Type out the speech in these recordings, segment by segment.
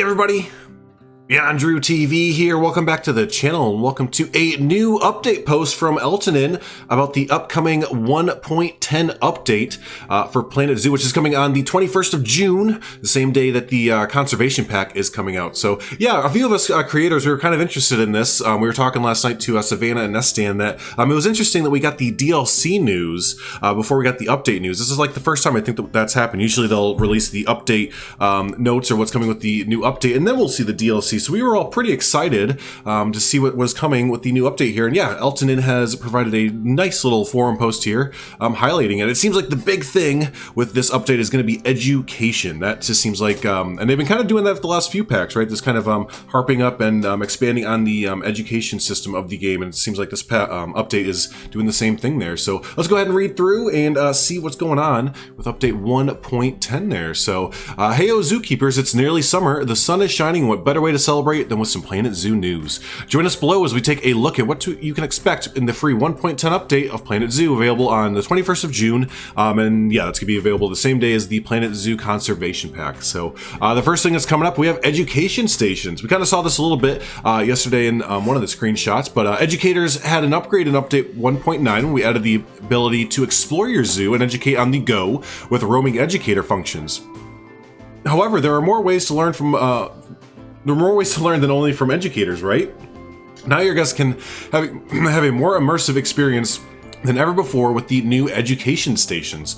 everybody, Andrew TV here. Welcome back to the channel and welcome to a new update post from Eltonin about the upcoming 1.10 update for Planet Zoo, which is coming on the 21st of June, the same day that the conservation pack is coming out. So yeah, a few of us creators, we were kind of interested in this. We were talking last night to Savannah and Nestan that it was interesting that we got the DLC news before we got the update news. This is like the first time I think that's happened. Usually they'll release the update notes or what's coming with the new update, and then we'll see the DLC. So we were all pretty excited to see what was coming with the new update here. And yeah, Eltonin has provided a nice little forum post here highlighting it. It seems like the big thing with this update is going to be education. That just seems like, and they've been kind of doing that for the last few packs, right? This kind of harping up and expanding on the education system of the game. And it seems like this update is doing the same thing there. So let's go ahead and read through and see what's going on with update 1.10 there. So, heyo zookeepers, it's nearly summer. The sun is shining. What better way to celebrate than with some Planet Zoo news? Join us below as we take a look at what you can expect in the free 1.10 update of Planet Zoo, available on the 21st of June. And yeah, that's gonna be available the same day as the Planet Zoo conservation pack. So the first thing that's coming up, we have education stations. We kind of saw this a little bit yesterday in one of the screenshots, but educators had an upgrade in update 1.9 when we added the ability to explore your zoo and educate on the go with roaming educator functions. However, there are more ways to learn than only from educators, right? Now your guests can have a more immersive experience than ever before with the new education stations.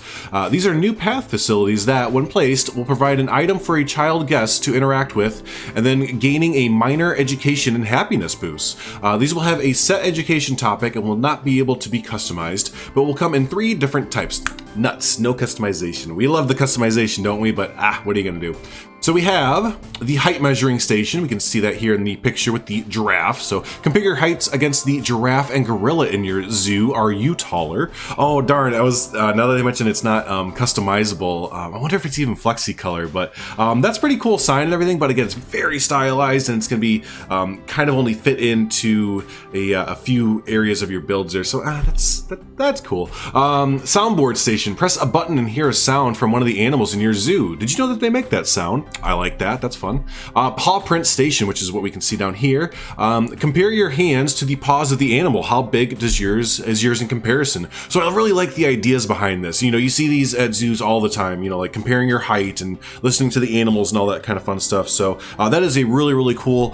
These are new path facilities that, when placed, will provide an item for a child guest to interact with, and then gaining a minor education and happiness boost. These will have a set education topic and will not be able to be customized, but will come in 3 different types. Nuts, no customization. We love the customization, don't we? But what are you gonna do? So we have the height measuring station. We can see that here in the picture with the giraffe. So compare your heights against the giraffe and gorilla in your zoo. Are you taller? Oh darn, now that they mentioned it's not customizable, I wonder if it's even flexi color, but that's pretty cool sign and everything, but again, it's very stylized and it's gonna be kind of only fit into a few areas of your builds there. So that's cool. Soundboard station. Press a button and hear a sound from one of the animals in your zoo. Did you know that they make that sound? I like that. That's fun. Paw print station, which is what we can see down here. Compare your hands to the paws of the animal. How big is yours in comparison? So I really like the ideas behind this. You know, you see these at zoos all the time, you know, like comparing your height and listening to the animals and all that kind of fun stuff. So that is a really, really cool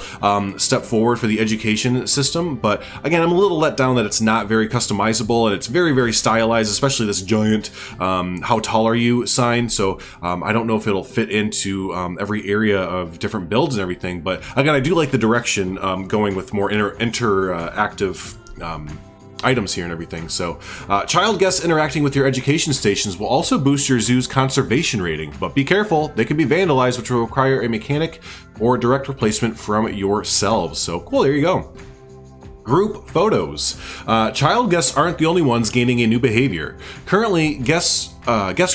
step forward for the education system. But again, I'm a little let down that it's not very customizable and it's very, very stylized, especially this giant how tall are you sign. So I don't know if it'll fit into every area of different builds and everything, but again, I do like the direction going with more interactive items here and everything. So child guests interacting with your education stations will also boost your zoo's conservation rating, but be careful, they can be vandalized, which will require a mechanic or direct replacement from yourselves. So cool, there you go. Group photos. Child guests aren't the only ones gaining a new behavior. Currently, guest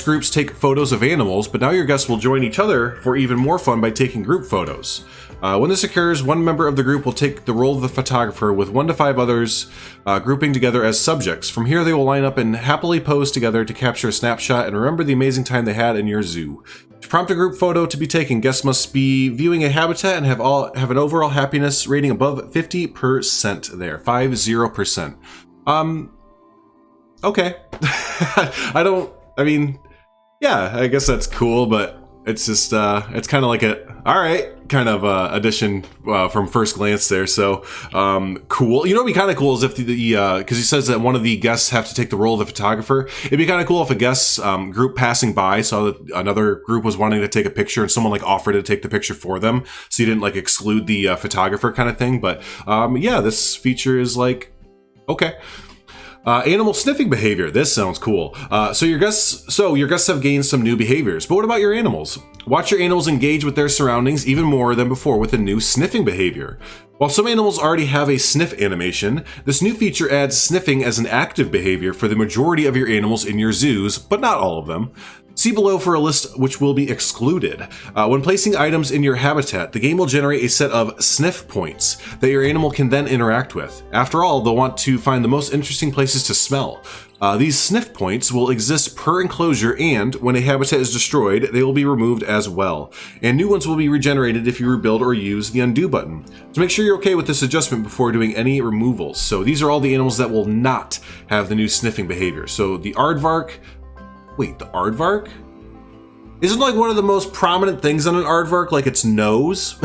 groups take photos of animals, but now your guests will join each other for even more fun by taking group photos. When this occurs, one member of the group will take the role of the photographer with 1 to 5 others grouping together as subjects. From here, they will line up and happily pose together to capture a snapshot and remember the amazing time they had in your zoo. To prompt a group photo to be taken, guests must be viewing a habitat and have an overall happiness rating above 50% there, 50%. Okay. Yeah, I guess that's cool, but it's just, it's kind of like kind of addition from first glance there. So cool. You know, it'd be kind of cool is if because he says that one of the guests have to take the role of the photographer. It'd be kind of cool if a guest group passing by saw that another group was wanting to take a picture and someone like offered to take the picture for them, so you didn't like exclude the photographer kind of thing. But yeah, this feature is like, okay. Animal sniffing behavior. This sounds cool. So your guests have gained some new behaviors, but what about your animals? Watch your animals engage with their surroundings even more than before with a new sniffing behavior. While some animals already have a sniff animation, this new feature adds sniffing as an active behavior for the majority of your animals in your zoos, but not all of them. See below for a list which will be excluded. When placing items in your habitat, the game will generate a set of sniff points that your animal can then interact with. After all, they'll want to find the most interesting places to smell. These sniff points will exist per enclosure, and when a habitat is destroyed, they will be removed as well. And new ones will be regenerated if you rebuild or use the undo button. So make sure you're okay with this adjustment before doing any removals. So these are all the animals that will not have the new sniffing behavior. So the aardvark, wait, the aardvark? Isn't like one of the most prominent things on an aardvark like its nose?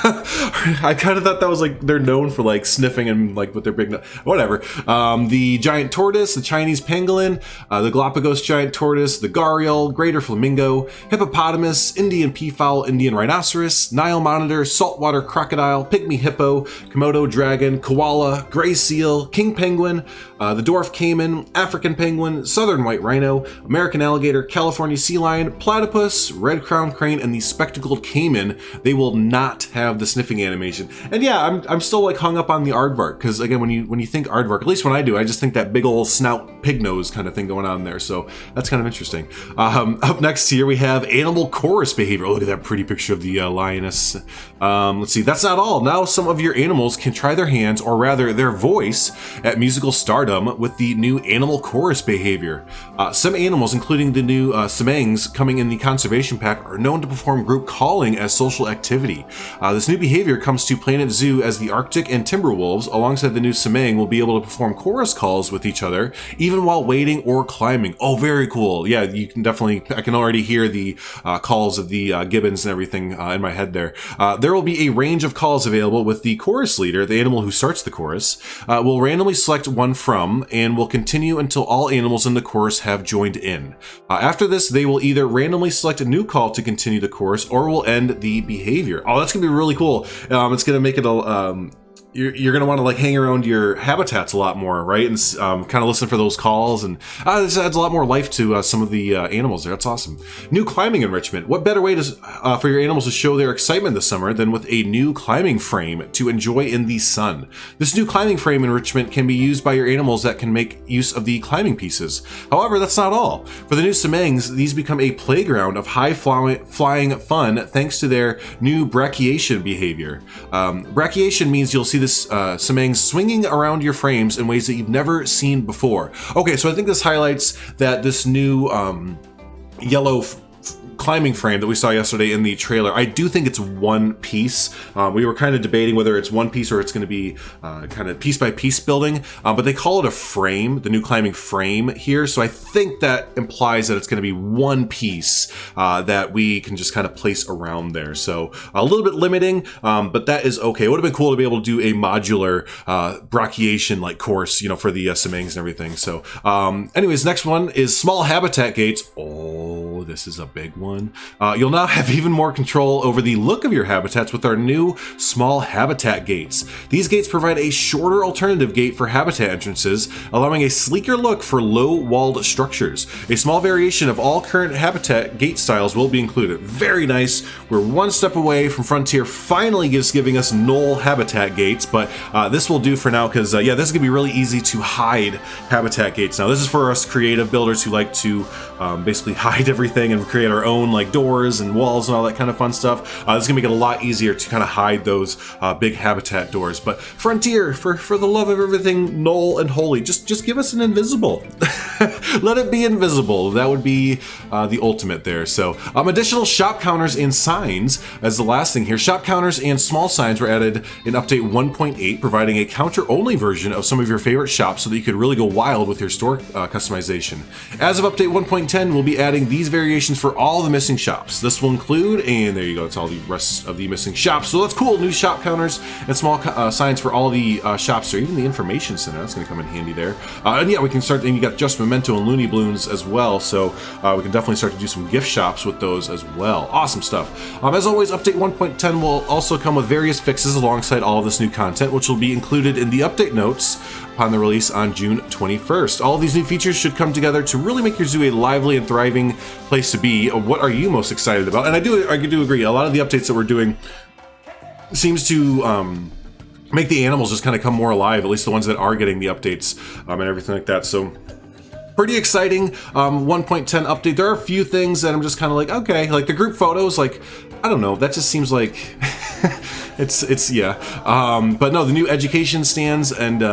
I kind of thought that was like they're known for like sniffing and like with their big nose. Whatever. The giant tortoise, the Chinese pangolin, the Galapagos giant tortoise, the gharial, greater flamingo, hippopotamus, Indian peafowl, Indian rhinoceros, Nile monitor, saltwater crocodile, pygmy hippo, Komodo dragon, koala, gray seal, king penguin, the dwarf caiman, African penguin, southern white rhino, American alligator, California sea lion, platypus, red crowned crane, and the spectacled caiman. They will not have the sniffing animation. And yeah, I'm still like hung up on the aardvark, because again, when you think aardvark, at least when I do, I just think that big old snout pig nose kind of thing going on there. So that's kind of interesting. Up next here we have animal chorus behavior. Look at that pretty picture of the lioness. Let's see, that's not all. Now some of your animals can try their hands, or rather their voice, at musical stardom with the new animal chorus behavior. Some animals, including the new semangs coming in the conservation pack, are known to perform group calling as social activity. This new behavior comes to Planet Zoo as the Arctic and Timberwolves, alongside the new semang, will be able to perform chorus calls with each other, even while wading or climbing. Oh, very cool. Yeah, you can definitely, I can already hear the calls of the gibbons and everything in my head there. There will be a range of calls available, with the chorus leader, the animal who starts the chorus, will randomly select one from, and will continue until all animals in the chorus have joined in. After this, they will either randomly select a new call to continue the chorus, or will end the behavior. Oh, that's gonna be really cool. It's gonna make it a you're going to want to like hang around your habitats a lot more, right? And kind of listen for those calls, and this adds a lot more life to some of the animals there. That's awesome. New climbing enrichment. What better way to for your animals to show their excitement this summer than with a new climbing frame to enjoy in the sun? This new climbing frame enrichment can be used by your animals that can make use of the climbing pieces. However, that's not all. For the new semangs, these become a playground of high flying fun thanks to their new brachiation behavior. Brachiation means you'll see this semang swinging around your frames in ways that you've never seen before. Okay, so I think this highlights that this new yellow climbing frame that we saw yesterday in the trailer, I do think it's one piece. We were kind of debating whether it's one piece or it's going to be kind of piece by piece building, but they call it a frame, the new climbing frame here. So I think that implies that it's going to be one piece that we can just kind of place around there. So a little bit limiting, but that is okay. It would have been cool to be able to do a modular brachiation like course, you know, for the semangs and everything. So anyways, next one is small habitat gates. Oh, this is a big one. You'll now have even more control over the look of your habitats with our new small habitat gates. These gates provide a shorter alternative gate for habitat entrances, allowing a sleeker look for low-walled structures. A small variation of all current habitat gate styles will be included. Very nice. We're one step away from Frontier finally just giving us null habitat gates, but this will do for now, because yeah, this is gonna be really easy to hide habitat gates. Now this is for us creative builders who like to basically hide everything and create our own like doors and walls and all that kind of fun stuff. This is gonna make it a lot easier to kind of hide those big habitat doors. But Frontier, for the love of everything null and holy, just give us an invisible. Let it be invisible. That would be the ultimate there. So additional shop counters and signs as the last thing here. Shop counters and small signs were added in update 1.8, providing a counter-only version of some of your favorite shops so that you could really go wild with your store customization. As of update 1.10, we'll be adding these variations for all the missing shops. This will include, and there you go, it's all the rest of the missing shops. So that's cool. New shop counters and small signs for all the shops, or even the information center. That's going to come in handy there. And yeah, we can start, and you got Just Memento and Looney Balloons as well. So we can definitely start to do some gift shops with those as well. Awesome stuff. As always, update 1.10 will also come with various fixes alongside all of this new content, which will be included in the update notes upon the release on June 21st. All of these new features should come together to really make your zoo a lively and thriving place to be. What are you most excited about? And I do agree, a lot of the updates that we're doing seems to make the animals just kind of come more alive, at least the ones that are getting the updates and everything like that. So pretty exciting 1.10 update. There are a few things that I'm just kind of like, okay, like the group photos, like, I don't know, that just seems like it's yeah. But no, the new education stands and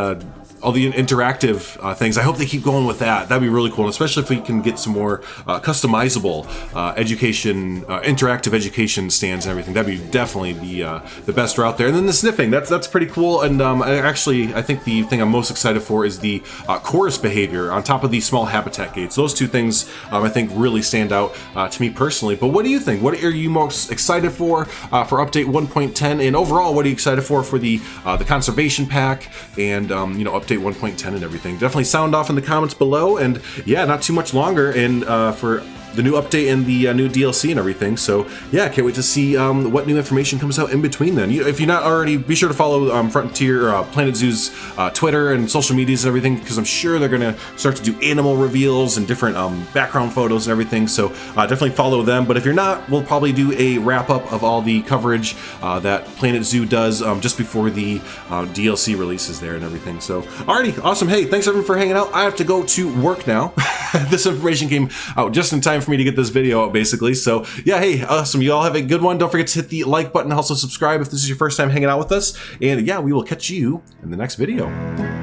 all the interactive things. I hope they keep going with that. That'd be really cool, especially if we can get some more customizable interactive education stands and everything. That'd be definitely the best route there. And then the sniffing, that's pretty cool. And I think the thing I'm most excited for is the chorus behavior on top of these small habitat gates. Those two things I think really stand out to me personally. But what do you think? What are you most excited for update 1.10? And overall, what are you excited for the conservation pack and update 1.10 and everything? Definitely sound off in the comments below. And yeah, not too much longer and for the new update and the new DLC and everything. So yeah, can't wait to see what new information comes out in between then. If you're not already, be sure to follow Frontier Planet Zoo's Twitter and social medias and everything, because I'm sure they're gonna start to do animal reveals and different background photos and everything. So definitely follow them. But if you're not, we'll probably do a wrap up of all the coverage that Planet Zoo does just before the DLC releases there and everything. So alrighty, awesome. Hey, thanks everyone for hanging out. I have to go to work now. This information came out just in time for me to get this video out, basically. So yeah, hey, awesome. You all have a good one. Don't forget to hit the like button. Also subscribe if this is your first time hanging out with us. And yeah, we will catch you in the next video.